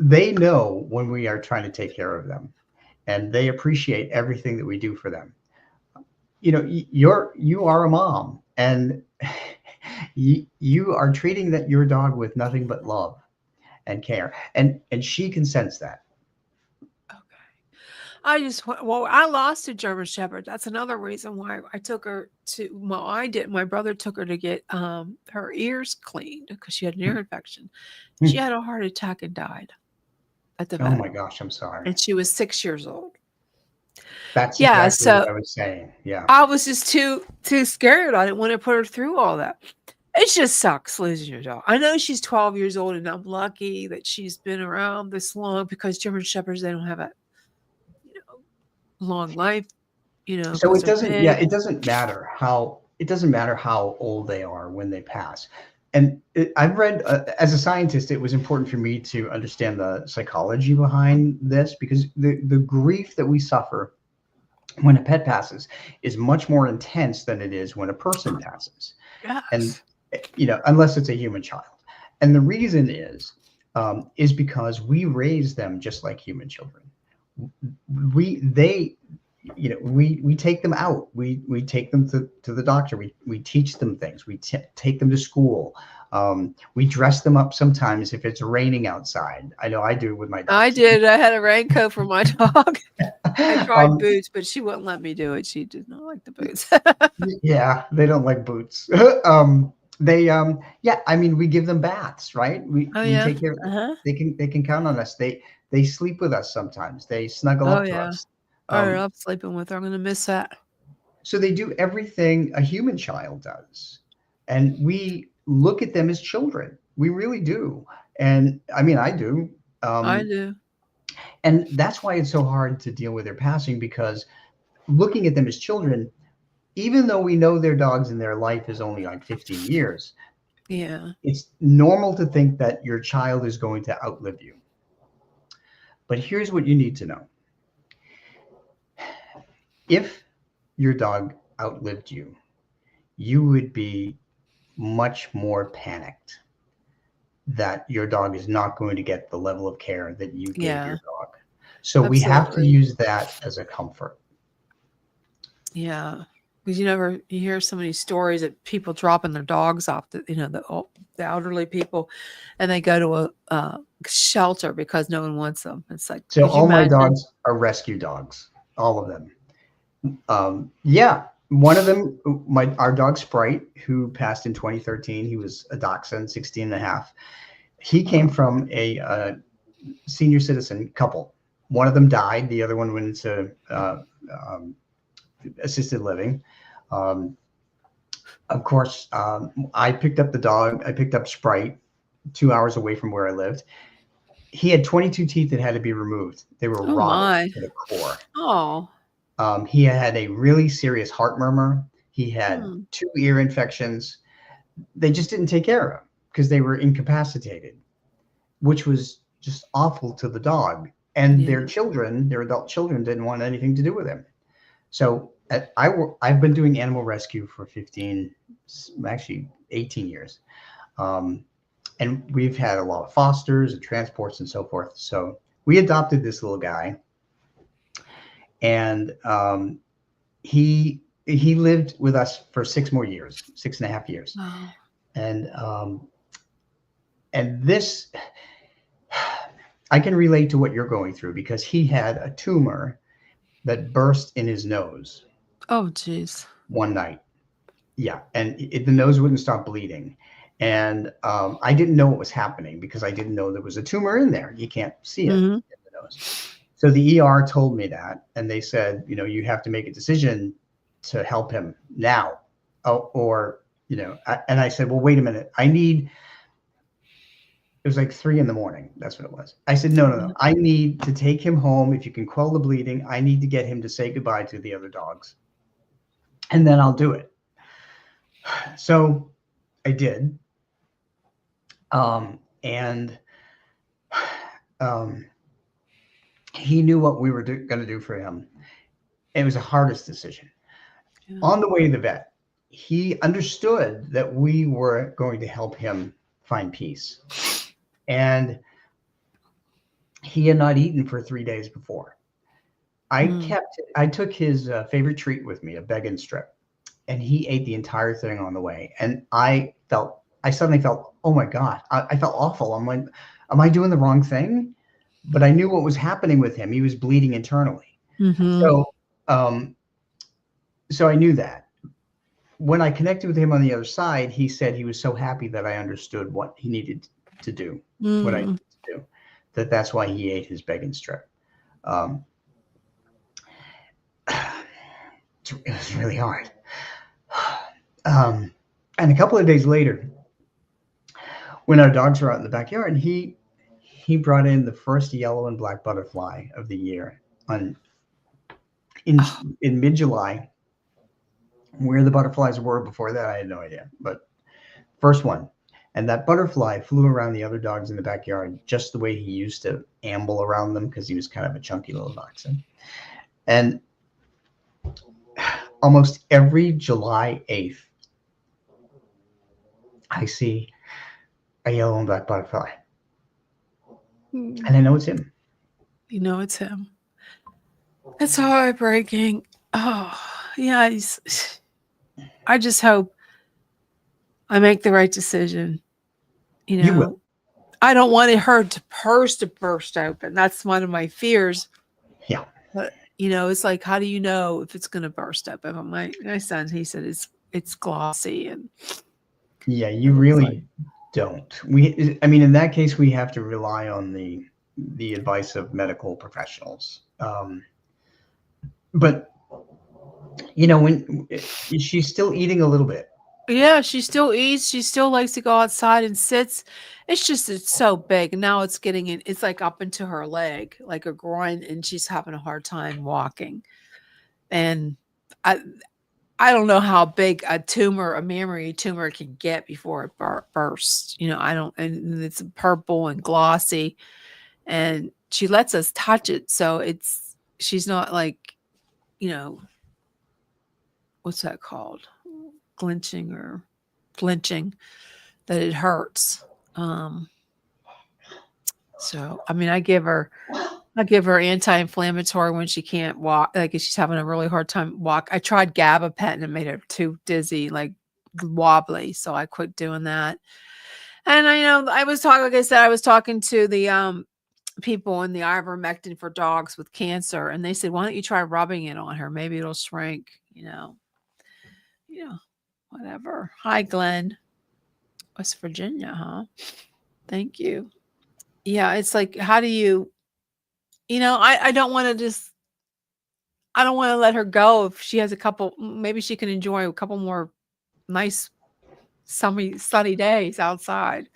They know when we are trying to take care of them, and they appreciate everything that we do for them. You are a mom, and you are treating your dog with nothing but love and care, and she can sense that. I lost a German Shepherd. That's another reason why I took her to, my brother took her to get her ears cleaned because she had an ear infection. She had a heart attack and died at the vet. Oh my gosh, I'm sorry. And she was 6 years old. That's exactly what I was saying. Yeah. I was just too scared. I didn't want to put her through all that. It just sucks losing your dog. I know she's 12 years old, and I'm lucky that she's been around this long, because German Shepherds, they don't have a long life, So it doesn't matter how old they are when they pass. And I've read, as a scientist, it was important for me to understand the psychology behind this, because the grief that we suffer when a pet passes is much more intense than it is when a person passes. Yes. And unless it's a human child. And the reason is because we raise them just like human children. We take them out. We take them to the doctor. We teach them things. We take them to school. We dress them up sometimes if it's raining outside. I know I do with my dog. I did. I had a raincoat for my dog. I tried boots, but she wouldn't let me do it. She did not like the boots. Yeah, they don't like boots. We give them baths, right? We take care of them. They can count on us. They sleep with us sometimes. They snuggle up to us. I love sleeping with her. I'm going to miss that. So they do everything a human child does. And we look at them as children. We really do. And I do. I do. And that's why it's so hard to deal with their passing, because looking at them as children, even though we know their dogs and their life is only like 15 years, it's normal to think that your child is going to outlive you. But here's what you need to know. If your dog outlived you, you would be much more panicked that your dog is not going to get the level of care that you gave your dog. So we have to use that as a comfort. Yeah. Because you hear so many stories of people dropping their dogs off, the elderly people, and they go to a shelter because no one wants them. It's like, so all my dogs are rescue dogs, all of them. One of them, our dog Sprite, who passed in 2013, he was a dachshund, 16 and a half. He came from a senior citizen couple. One of them died. The other one went into assisted living. Of course, I picked up the dog. I picked up Sprite 2 hours away from where I lived. He had 22 teeth that had to be removed. They were rotted to the core. Oh. He had a really serious heart murmur. He had 2 ear infections. They just didn't take care of him because they were incapacitated, which was just awful to the dog. And their adult children didn't want anything to do with him. So I've been doing animal rescue for 18 years. And we've had a lot of fosters and transports and so forth. So we adopted this little guy. And he lived with us for 6.5 years. And this, I can relate to what you're going through because he had a tumor that burst in his nose Oh, geez. one night. Yeah, and the nose wouldn't stop bleeding. And I didn't know what was happening because I didn't know there was a tumor in there. You can't see it Mm-hmm. in the nose. So the ER told me that, and they said, you have to make a decision to help him now. Or, and I said, well, wait a minute. It was like 3 a.m. That's what it was. I said, no. I need to take him home. If you can quell the bleeding, I need to get him to say goodbye to the other dogs. And then I'll do it. So I did. And he knew what we were going to do for him. It was the hardest decision. Yeah. On the way to the vet, he understood that we were going to help him find peace. And he had not eaten for 3 days before. I took his favorite treat with me, a vegan strip, and he ate the entire thing on the way. And I suddenly felt, oh my God, I felt awful. I'm like, am I doing the wrong thing? But I knew what was happening with him. He was bleeding internally. Mm-hmm. So I knew that. When I connected with him on the other side, he said he was so happy that I understood what he needed to do, what I needed to do. That's why he ate his vegan strip. It was really hard. And a couple of days later, when our dogs were out in the backyard, he brought in the first yellow and black butterfly of the year in mid-July. Where the butterflies were before that, I had no idea, but first one. And that butterfly flew around the other dogs in the backyard just the way he used to amble around them because he was kind of a chunky little dachshund. And almost every July 8th, I see a yellow and black butterfly. And I know it's him. You know it's him. It's heartbreaking. Oh, yeah. I just hope I make the right decision. You will. I don't want her to burst open. That's one of my fears. Yeah. But, it's like, how do you know if it's going to burst open? My son, he said it's glossy. And yeah, you really don't. In that case, we have to rely on the advice of medical professionals. But when she's still eating a little bit. Yeah, she still eats. She still likes to go outside and sits. It's so big. Now it's getting in. It's like up into her leg, like a groin, and she's having a hard time walking. And I don't know how big a mammary tumor can get before it bursts. And it's purple and glossy, and she lets us touch it. So she's not like, what's that called? Flinching, that it hurts. So, I give her anti-inflammatory when she can't walk, like if she's having a really hard time walk. I tried gabapentin and it made her too dizzy, like wobbly. So I quit doing that. And I was talking to the people in the ivermectin for dogs with cancer. And they said, why don't you try rubbing it on her? Maybe it'll shrink, whatever. Hi, Glenn. West Virginia, huh? Thank you. Yeah, it's like, how do you, I don't want to let her go if she has maybe she can enjoy a couple more nice sunny days outside.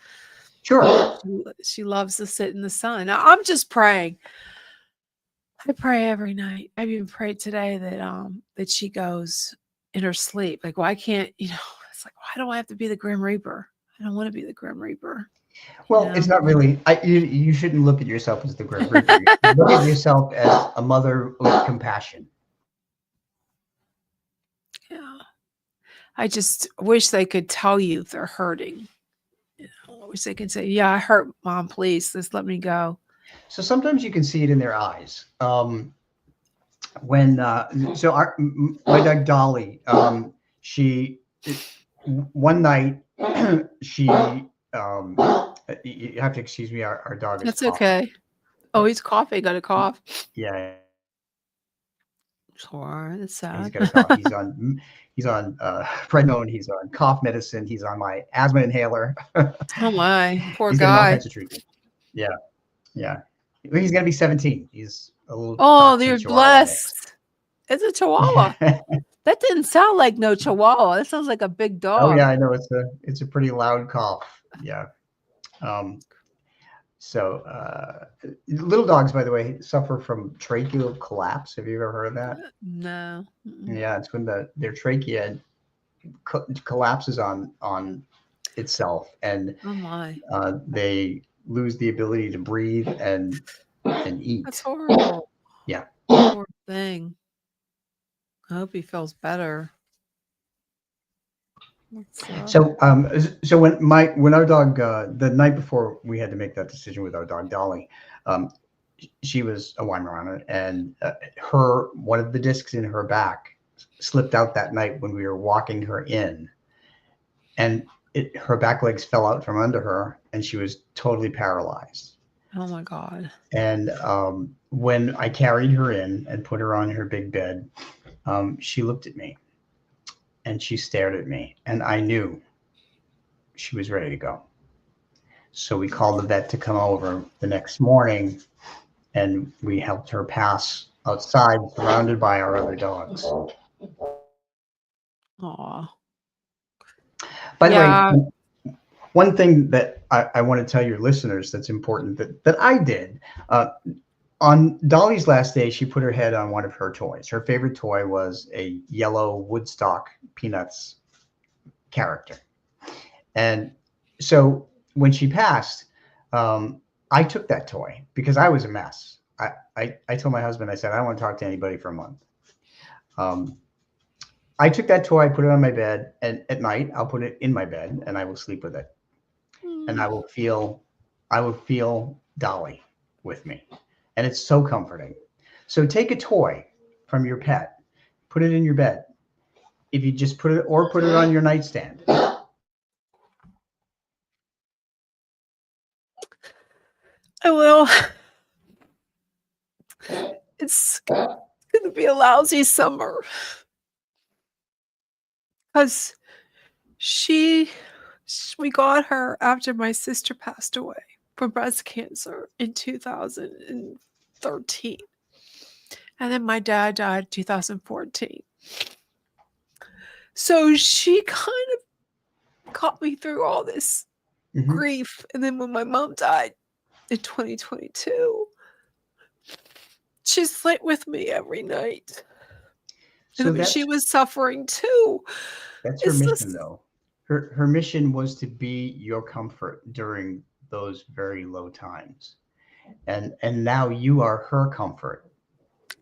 Sure. She loves to sit in the sun. Now, I'm just praying. I pray every night. I even prayed today that she goes in her sleep. Like, why can't, it's like, why do I have to be the Grim Reaper? I don't want to be the Grim Reaper. Well, it's not really, you shouldn't look at yourself as the Grim Reaper. You look at yourself as a mother with compassion. Yeah. I just wish they could tell you if they're hurting. I wish they could say, yeah, I hurt, Mom, please, just let me go. So sometimes you can see it in their eyes. My dog Dolly, one night she, you have to excuse me, our dog is That's coughing. okay. Oh, he's coughing. Got a cough. Yeah, Sorry, that's he's sad. got a cough. He's on prednisone. He's on cough medicine. He's on my asthma inhaler. Oh my, poor He's getting all guy. kinds of treatment. Yeah, yeah. He's gonna be 17. He's a little. Oh, dachshund you're chihuahua mix. blessed. It's a chihuahua. That didn't sound like no chihuahua. That sounds like a big Oh dog. yeah, I know it's a pretty loud cough. Yeah. So little dogs, by the way, suffer from tracheal collapse. Have you ever heard of that? No. Mm-mm. Yeah, it's when their trachea collapses on itself, and Oh my. they lose the ability to breathe and eat. That's horrible. Yeah. Poor thing. I hope he feels better. So so when our dog the night before we had to make that decision with our dog Dolly, she was a Weimaraner, and one of the discs in her back slipped out that night when we were walking her in, and her back legs fell out from under her, and she was totally paralyzed. Oh my God. And when I carried her in and put her on her big bed, she looked at me and she stared at me, and I knew she was ready to go. So we called the vet to come over the next morning, and we helped her pass outside, surrounded by our other dogs. Aw. By the Yeah. way, one thing that I want to tell your listeners that's important that I did, on Dolly's last day, she put her head on one of her toys. Her favorite toy was a yellow Woodstock Peanuts character. And so when she passed, I took that toy because I was a mess. I told my husband, I said, I don't want to talk to anybody for a month. I took that toy, I put it on my bed, and at night I'll put it in my bed and I will sleep with it. And I will feel Dolly with me. And it's so comforting. So take a toy from your pet, put it in your bed. If you just put it on your nightstand. I will. It's going to be a lousy summer. Because we got her after my sister passed away from breast cancer in 2013. And then my dad died in 2014. So she kind of got me through all this grief. And then when my mom died in 2022, she slept with me every night. So and she was suffering too. That's her mission, though. Her mission was to be your comfort during those very low times. And now you are her comfort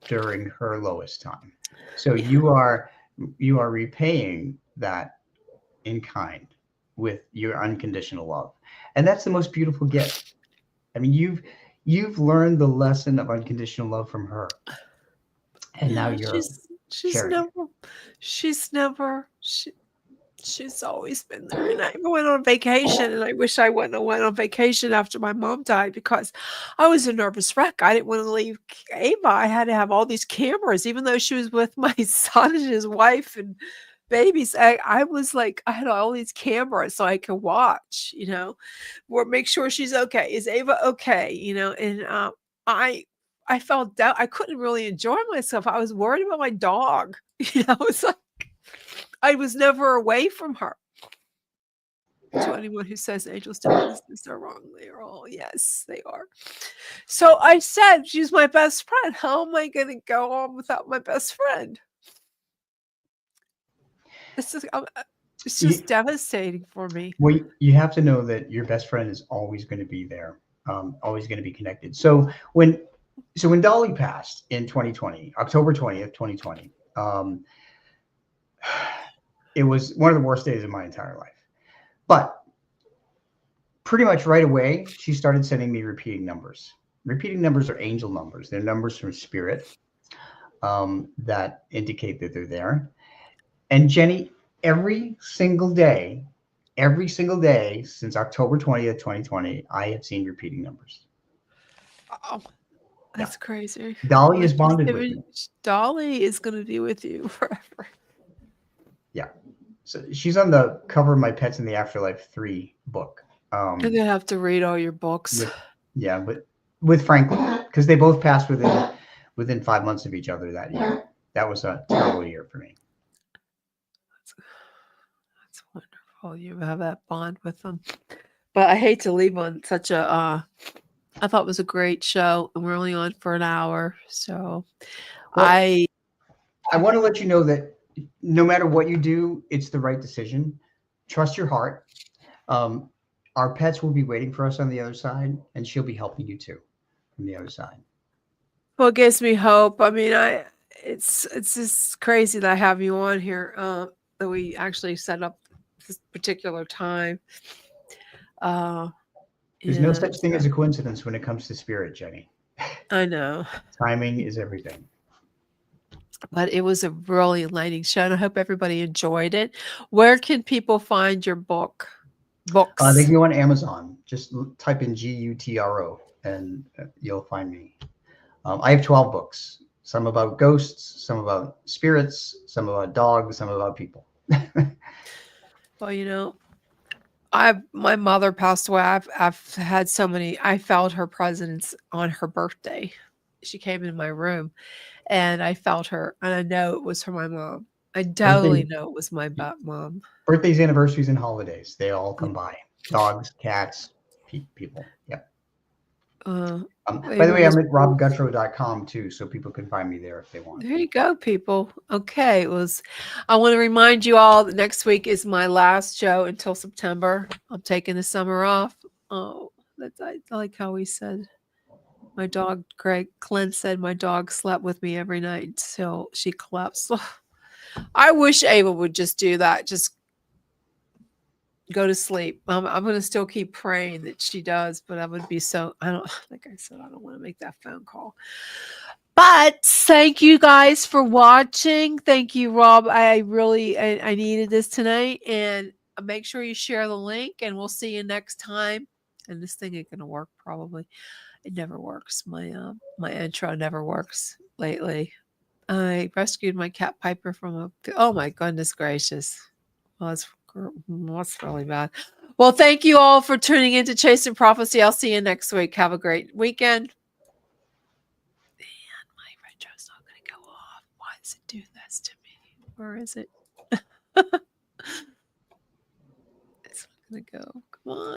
during her lowest time. So you are repaying that in kind with your unconditional love. And that's the most beautiful gift. I mean, you've learned the lesson of unconditional love from her. And now she's always been there. And I went on vacation, and I wish I wouldn't have went on vacation after my mom died because I was a nervous wreck. I didn't want to leave Ava. I had to have all these cameras, even though she was with my son and his wife and babies. I was like, I had all these cameras so I could watch, or make sure she's okay. Is Ava okay? And I felt doubt. I couldn't really enjoy myself. I was worried about my dog. It's like I was never away from her. To anyone who says angels don't exist, they're wrong. They are all, yes, they are. So I said, she's my best friend. How am I going to go on without my best friend? It's just devastating for me. Well, you have to know that your best friend is always going to be there, always going to be connected. So when Dolly passed in 2020, October 20th, 2020, it was one of the worst days of my entire life. But pretty much right away, she started sending me repeating numbers. Repeating numbers are angel numbers. They're numbers from spirit that indicate that they're there. And Jenny, every single day since October 20th, 2020, I have seen repeating numbers. Oh, That's crazy. Dolly Like is you bonded said, with me. Dolly is going to be with you forever. Yeah. So she's on the cover of my Pets in the Afterlife 3 book. I'm going to have to read all your books. But with Franklin, because they both passed within 5 months of each other that year. That was a terrible year for me. That's wonderful. You have that bond with them. But I hate to leave on such a, I thought it was a great show, and we're only on for an hour. So Well, I want to let you know that no matter what you do, it's the right decision. Trust your heart. Our pets will be waiting for us on the other side, and she'll be helping you too from the other side. well, it gives me hope. I mean, it's just crazy that I have you on here. That we actually set up this particular time. There's no such thing as a coincidence when it comes to spirit, Jenny. I know. Timing is everything. But it was a really enlightening show, and I hope everybody enjoyed it. Where can people find your books? They can go on Amazon. Just type in Gutro, and you'll find me. I have 12 books. Some about ghosts, some about spirits, some about dogs, some about people. Well, my mother passed away. I've had so many. I felt her presence on her birthday. She came in my room, and I felt her, and I know it was for my mom. I totally know it was my mom. Birthdays, anniversaries, and holidays. They all come by. Dogs, cats, people. Yep. By the way, I'm at robgutro.com too, so people can find me there if they want. There you go, people. Okay, I want to remind you all that next week is my last show until September. I'm taking the summer off. Oh, I like how he said. My dog, Clint said my dog slept with me every night until she collapsed. I wish Ava would just do that. Just go to sleep. I'm going to still keep praying that she does, but I would be like I said, I don't want to make that phone call. But thank you guys for watching. Thank you, Rob. I needed this tonight, and make sure you share the link, and we'll see you next time. And this thing ain't going to work probably. It never works. My intro never works lately. I rescued my cat Piper from oh my goodness gracious. Well, that's really bad. Well, thank you all for tuning in to Chasing Prophecy. I'll see you next week. Have a great weekend. And my retro's not going to go off. Why does it do this to me? Where is it? It's not going to go. Come on.